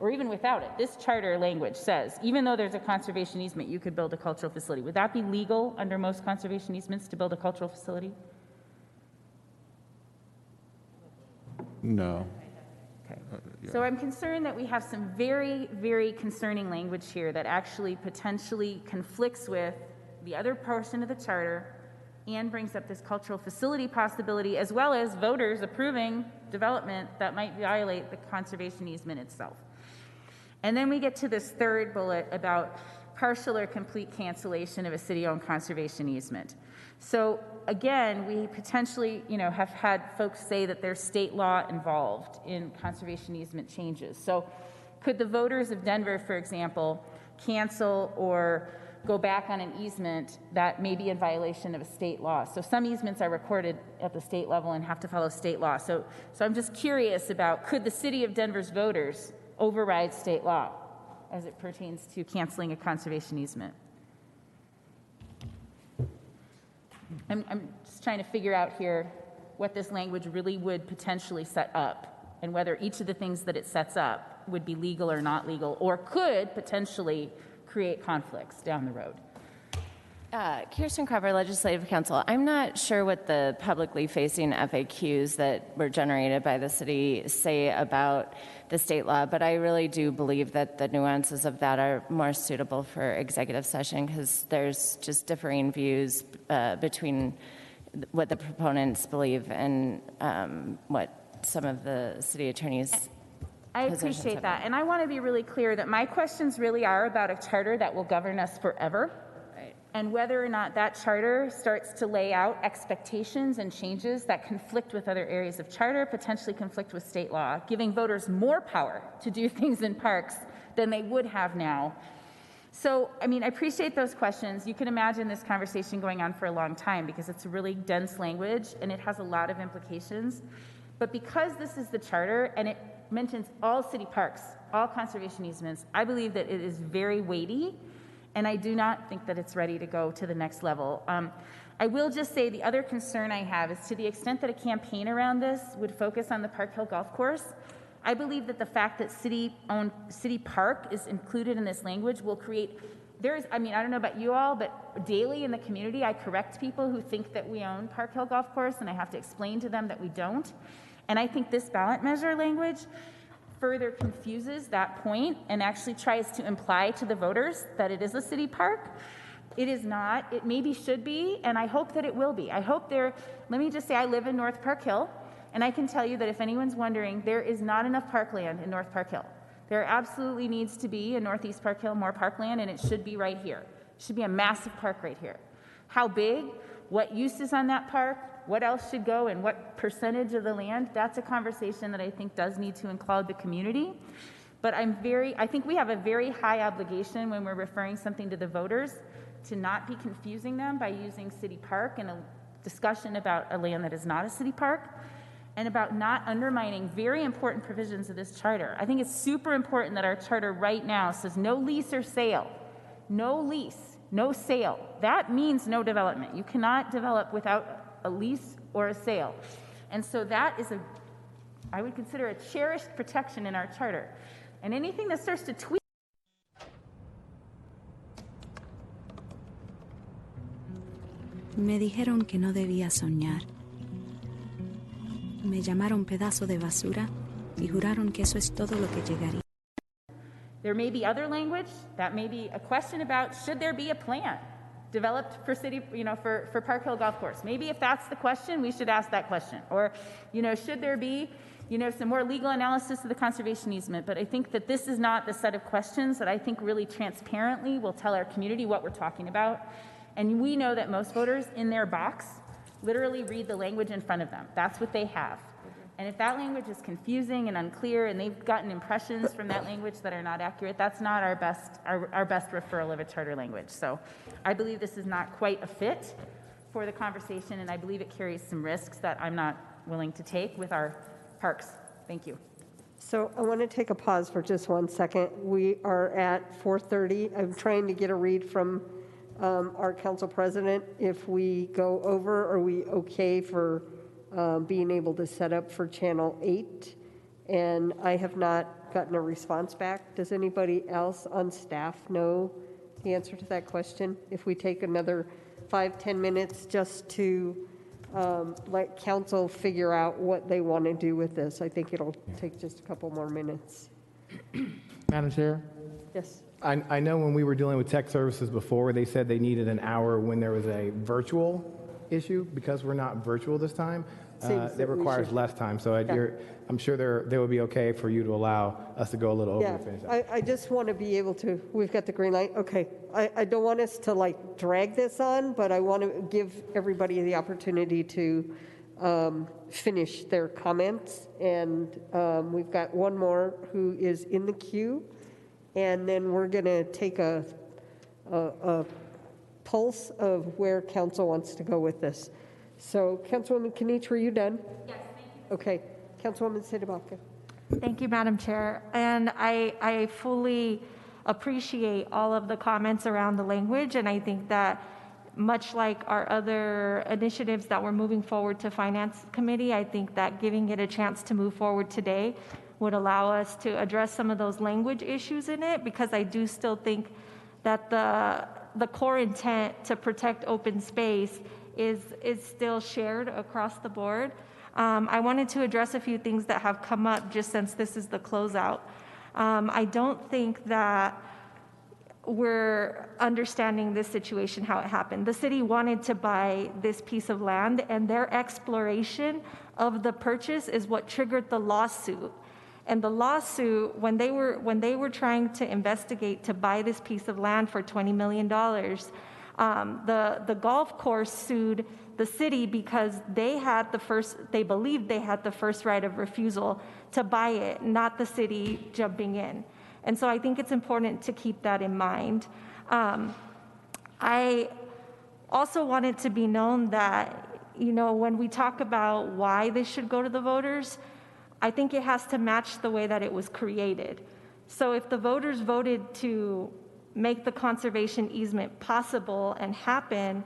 Or even without it. This charter language says, even though there's a conservation easement, you could build a cultural facility. Would that be legal under most conservation easements to build a cultural facility? No. Okay. So I'm concerned that we have some very, very concerning language here that actually potentially conflicts with the other portion of the charter and brings up this cultural facility possibility, as well as voters approving development that might violate the conservation easement itself. And then we get to this third bullet about partial or complete cancellation of a city-owned conservation easement. So again, we potentially, have had folks say that there's state law involved in conservation easement changes. So could the voters of Denver, for example, cancel or go back on an easement that may be in violation of a state law? So some easements are recorded at the state level and have to follow state law. So I'm just curious about, could the city of Denver's voters override state law? as it pertains to canceling a conservation easement. I'm just trying to figure out here what this language really would potentially set up and whether each of the things that it sets up would be legal or not legal or could potentially create conflicts down the road. Kirsten Cropper, Legislative Counsel. I'm not sure what the publicly facing FAQs that were generated by the city say about the state law, but I really do believe that the nuances of that are more suitable for executive session because there's just differing views between what the proponents believe and what some of the city attorneys' I positions appreciate have that. been. And I want to be really clear that my questions really are about a charter that will govern us forever. And whether or not that charter starts to lay out expectations and changes that conflict with other areas of charter, potentially conflict with state law, giving voters more power to do things in parks than they would have now. So, I mean, I appreciate those questions. You can imagine this conversation going on for a long time because it's a really dense language and it has a lot of implications. But because this is the charter and it mentions all city parks, all conservation easements, I believe that it is very weighty. And I do not think that it's ready to go to the next level. I will just say the other concern I have is to the extent that a campaign around this would focus on the Park Hill Golf Course, I believe that the fact that city-owned city park is included in this language will create, I don't know about you all, but daily in the community, I correct people who think that we own Park Hill Golf Course, and I have to explain to them that we don't. And I think this ballot measure language further confuses that point and actually tries to imply to the voters that it is a city park. It is not. It maybe should be, and I hope that it will be. I hope let me just say I live in North Park Hill, and I can tell you that if anyone's wondering, there is not enough parkland in North Park Hill. There absolutely needs to be in Northeast Park Hill more parkland, and it should be right here. It should be a massive park right here. How big? What use is on that park? What else should go and what percentage of the land? That's a conversation that I think does need to include the community. But I think we have a very high obligation when we're referring something to the voters to not be confusing them by using city park in a discussion about a land that is not a city park and about not undermining very important provisions of this charter. I think it's super important that our charter right now says no lease or sale. No lease, no sale. That means no development. You cannot develop without a lease or a sale. And so that is I would consider a cherished protection in our charter. And anything that starts to tweak. Me dijeron que no debía soñar. Me llamaron pedazo de basura y juraron que eso es todo lo que llegaría. There may be other language. That may be a question about should there be a plan developed for city, for Park Hill Golf Course. Maybe if that's the question, we should ask that question. Or, should there be, some more legal analysis of the conservation easement? But I think that this is not the set of questions that I think really transparently will tell our community what we're talking about. And we know that most voters in their box literally read the language in front of them. That's what they have. And if that language is confusing and unclear and they've gotten impressions from that language that are not accurate, that's not our best referral of a charter language. So I believe this is not quite a fit for the conversation, and I believe it carries some risks that I'm not willing to take with our parks. Thank you. So I want to take a pause for just 1 second. We are at 4:30. I'm trying to get a read from our council president. If we go over, are we okay for being able to set up for Channel 8? And I have not gotten a response back. Does anybody else on staff know the answer to that question? If we take another 5-10 minutes just to let council figure out what they want to do with this. I think it'll take just a couple more minutes. Madam Chair? Yes. I know when we were dealing with tech services before, they said they needed an hour when there was a virtual issue. Because we're not virtual this time, that requires less time. So I'm sure they would be okay for you to allow us to go a little over and finish that. I just want to be able to, we've got the green light. Okay. I don't want us to drag this on, but I want to give everybody the opportunity to finish their comments. And we've got one more who is in the queue. And then we're going to take a pulse of where council wants to go with this. So, Councilwoman Kniech, were you done? Yes, thank you. Okay. Councilwoman CdeBaca. Thank you, Madam Chair. And I fully appreciate all of the comments around the language, and I think that much like our other initiatives that we're moving forward to Finance Committee, I think that giving it a chance to move forward today would allow us to address some of those language issues in it, because I do still think that the core intent to protect open space is still shared across the board. I wanted to address a few things that have come up just since this is the closeout. I don't think that we're understanding this situation, how it happened. The city wanted to buy this piece of land, and their exploration of the purchase is what triggered the lawsuit. And the lawsuit, when they were trying to investigate to buy this piece of land for $20 million, the golf course sued the city because they believed they had the first right of refusal to buy it, not the city jumping in. And so I think it's important to keep that in mind. I also want it to be known that, when we talk about why this should go to the voters, I think it has to match the way that it was created. So if the voters voted to make the conservation easement possible and happen,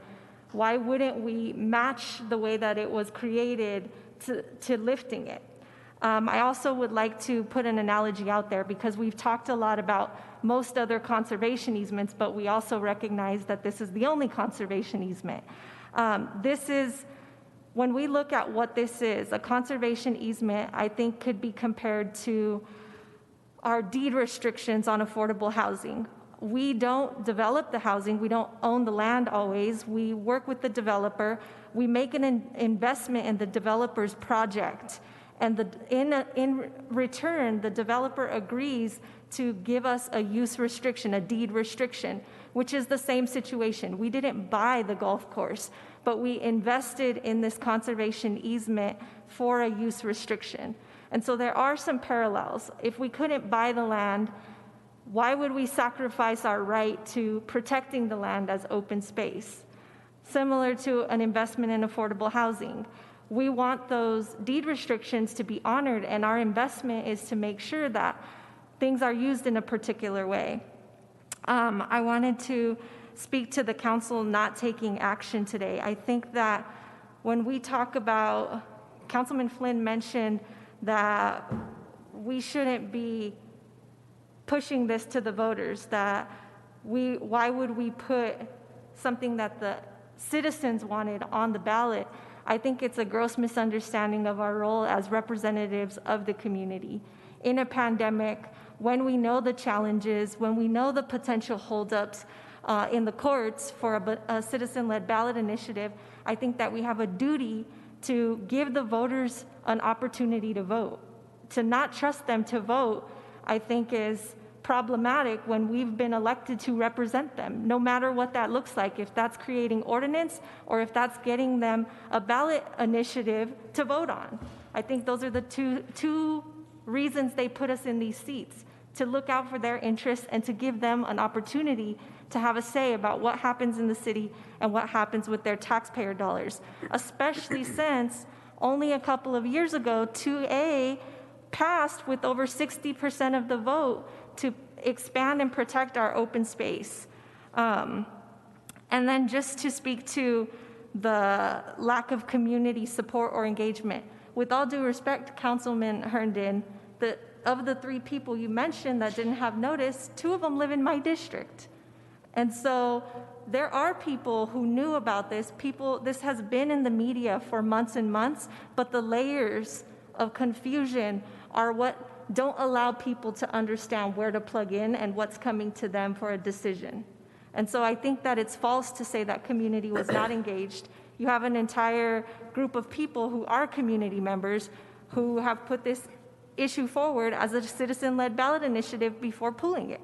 why wouldn't we match the way that it was created to lifting it? I also would like to put an analogy out there, because we've talked a lot about most other conservation easements, but we also recognize that this is the only conservation easement. When we look at what this is, a conservation easement, I think could be compared to our deed restrictions on affordable housing. We don't develop the housing, we don't own the land always, we work with the developer, we make an investment in the developer's project, and in return, the developer agrees to give us a use restriction, a deed restriction, which is the same situation. We didn't buy the golf course, but we invested in this conservation easement for a use restriction. And so there are some parallels. If we couldn't buy the land, why would we sacrifice our right to protecting the land as open space? Similar to an investment in affordable housing. We want those deed restrictions to be honored, and our investment is to make sure that things are used in a particular way. I wanted to speak to the council not taking action today. I think that when we talk about, Councilman Flynn mentioned that we shouldn't be pushing this to the voters, that why would we put something that the citizens wanted on the ballot? I think it's a gross misunderstanding of our role as representatives of the community. In a pandemic, when we know the challenges, when we know the potential holdups in the courts for a citizen-led ballot initiative, I think that we have a duty to give the voters an opportunity to vote. To not trust them to vote, I think, is problematic when we've been elected to represent them, no matter what that looks like, if that's creating ordinance or if that's getting them a ballot initiative to vote on. I think those are the two reasons they put us in these seats, to look out for their interests and to give them an opportunity to have a say about what happens in the city and what happens with their taxpayer dollars, especially since only a couple of years ago, 2A passed with over 60% of the vote to expand and protect our open space. And then just to speak to the lack of community support or engagement, with all due respect, Councilman Herndon, of the 3 people you mentioned that didn't have notice, 2 of them live in my district. And so there are people who knew about this. This has been in the media for months and months, but the layers of confusion are what don't allow people to understand where to plug in and what's coming to them for a decision. And so I think that it's false to say that community was not engaged. You have an entire group of people who are community members who have put this issue forward as a citizen-led ballot initiative before pulling it.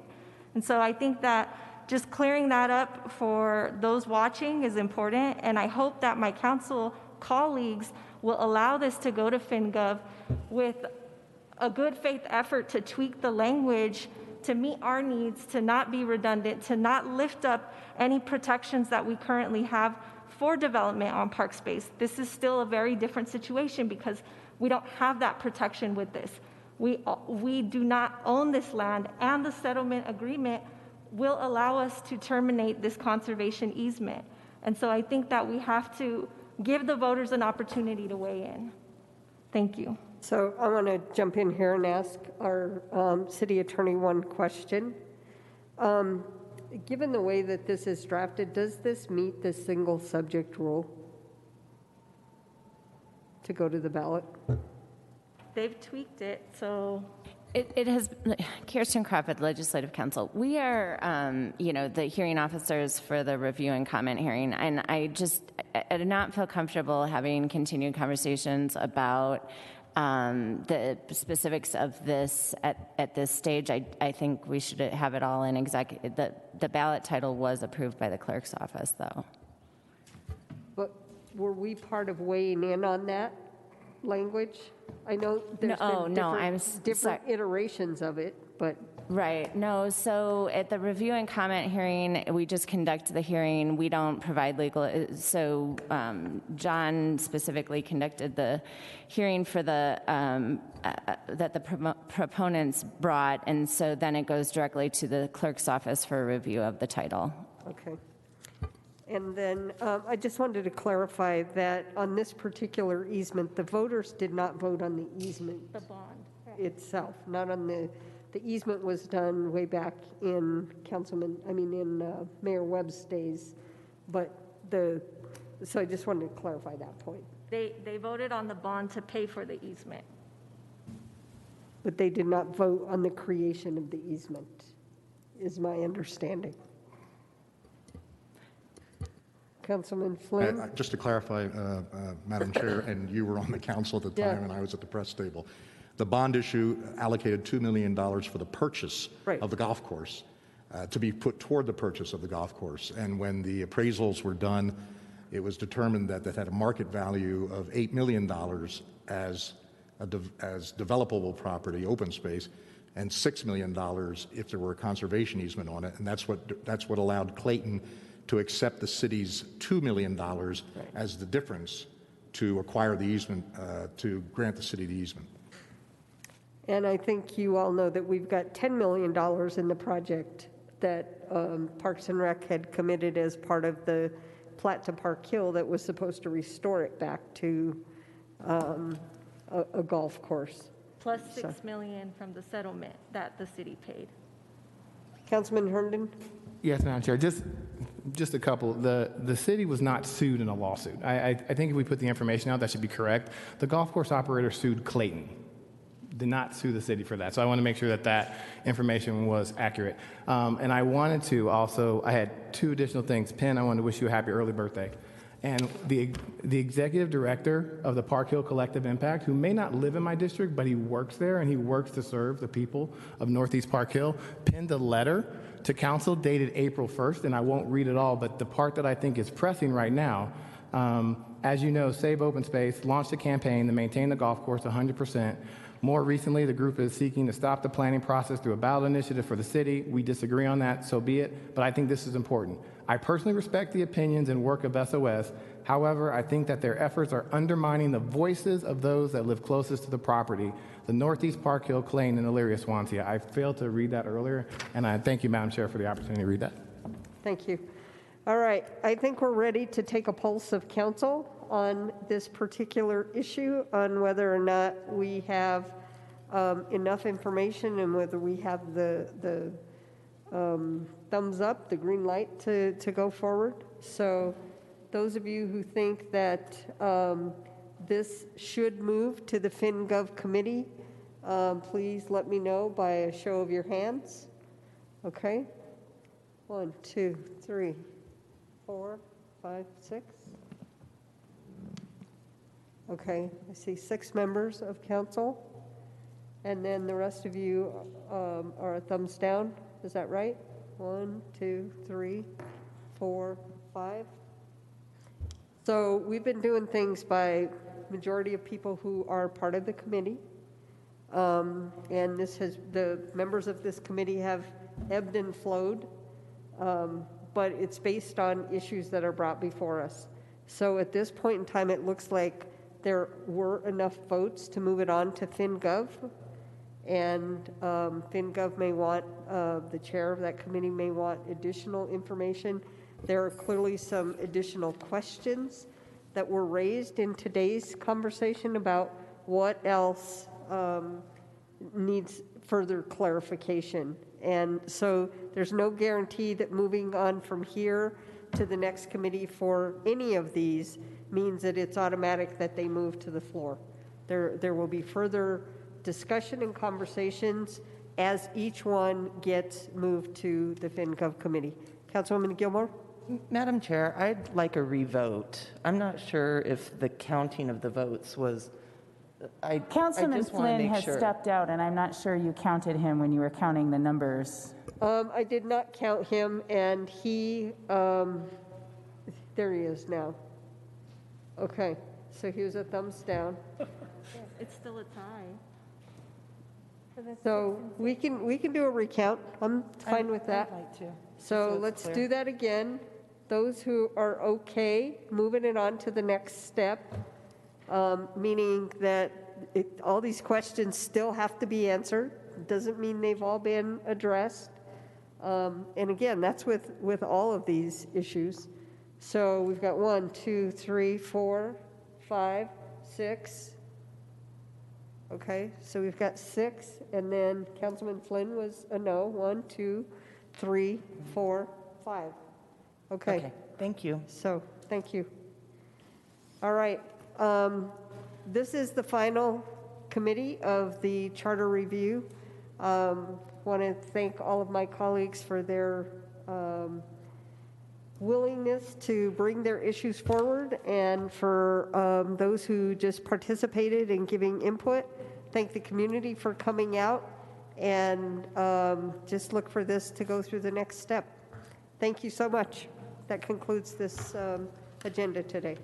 And so I think that just clearing that up for those watching is important, and I hope that my council colleagues will allow this to go to FinGov with a good faith effort to tweak the language to meet our needs, to not be redundant, to not lift up any protections that we currently have for development on park space. This is still a very different situation because we don't have that protection with this. We do not own this land, and the settlement agreement will allow us to terminate this conservation easement. And so I think that we have to give the voters an opportunity to weigh in. Thank you. So I want to jump in here and ask our city attorney one question. Given the way that this is drafted, does this meet the single subject rule to go to the ballot? They've tweaked it, so. It has, Kirsten Crawford, Legislative Council. We are, the hearing officers for the review and comment hearing, and I do not feel comfortable having continued conversations about the specifics of this at this stage. I think we should have it all in the ballot title was approved by the clerk's office, though. But were we part of weighing in on that language? I know there's been different iterations of it, but. Right, no, so at the review and comment hearing, we just conduct the hearing. We don't provide legal, so John specifically conducted the hearing for that the proponents brought, and so then it goes directly to the clerk's office for a review of the title. Okay. And then I just wanted to clarify that on this particular easement, the voters did not vote on the easement. The bond. Itself, not on the easement was done way back in Mayor Webb's days, but so I just wanted to clarify that point. They voted on the bond to pay for the easement. But they did not vote on the creation of the easement, is my understanding. Councilman Flynn? Just to clarify, Madam Chair, and you were on the council at the time, and I was at the press table. The bond issue allocated $2 million for the purchase of the golf course, to be put toward the purchase of the golf course. And when the appraisals were done, it was determined that that had a market value of $8 million as developable property, open space, and $6 million if there were a conservation easement on it. And that's what allowed Clayton to accept the city's $2 million as the difference to acquire the easement, to grant the city the easement. And I think you all know that we've got $10 million in the project that Parks and Rec had committed as part of the plat to Park Hill that was supposed to restore it back to a golf course. Plus $6 million from the settlement that the city paid. Councilman Herndon? Yes, Madam Chair. Just a couple. The city was not sued in a lawsuit. I think if we put the information out, that should be correct. The golf course operator sued Clayton, did not sue the city for that. So I want to make sure that that information was accurate. And I wanted to also, I had two additional things. Penn, I wanted to wish you a happy early birthday. And the executive director of the Park Hill Collective Impact, who may not live in my district, but he works there and he works to serve the people of Northeast Park Hill, penned a letter to council dated April 1st, and I won't read it all, but the part that I think is pressing right now, as you know, Save Open Space launched a campaign to maintain the golf course 100%. More recently, the group is seeking to stop the planning process through a ballot initiative for the city. We disagree on that, so be it, but I think this is important. I personally respect the opinions and work of SOS. However, I think that their efforts are undermining the voices of those that live closest to the property, the Northeast Park Hill, Clayton, and Elyria Swansea. I failed to read that earlier, and I thank you, Madam Chair, for the opportunity to read that. Thank you. All right, I think we're ready to take a pulse of council on this particular issue, on whether or not we have enough information and whether we have the thumbs up, the green light to go forward. So those of you who think that this should move to the FinGov committee, please let me know by a show of your hands. Okay. 1, 2, 3, 4, 5, 6. Okay, I see 6 members of council. And then the rest of you are a thumbs down. Is that right? 1, 2, 3, 4, 5. So we've been doing things by majority of people who are part of the committee. And the members of this committee have ebbed and flowed, but it's based on issues that are brought before us. So at this point in time, it looks like there were enough votes to move it on to FinGov. and FinGov may want, the chair of that committee may want additional information. There are clearly some additional questions that were raised in today's conversation about what else needs further clarification. And so there's no guarantee that moving on from here to the next committee for any of these means that it's automatic that they move to the floor. There will be further discussion and conversations as each one gets moved to the FinGov committee. Councilwoman Gilmore? Madam Chair, I'd like a revote. I'm not sure if the counting of the votes was, I Councilman just want to Flynn make has sure. stepped out, and I'm not sure you counted him when you were counting the numbers. I did not count him, and he, there he is now. Okay, so he was a thumbs down. It's still a tie. So we can do a recount. I'm fine with that. I'd like to. So it's let's clear. do that again. Those who are okay moving it on to the next step, meaning that all these questions still have to be answered. Doesn't mean they've all been addressed. And again, that's with all of these issues. So we've got 1, 2, 3, 4, 5, 6. Okay, so we've got 6, and then Councilman Flynn was a no. 1, 2, 3, 4, 5. Okay. Thank you. So, thank you. All right. This is the final committee of the charter review. Want to thank all of my colleagues for their willingness to bring their issues forward, and for those who just participated in giving input. Thank the community for coming out, and just look for this to go through the next step. Thank you so much. That concludes this agenda today.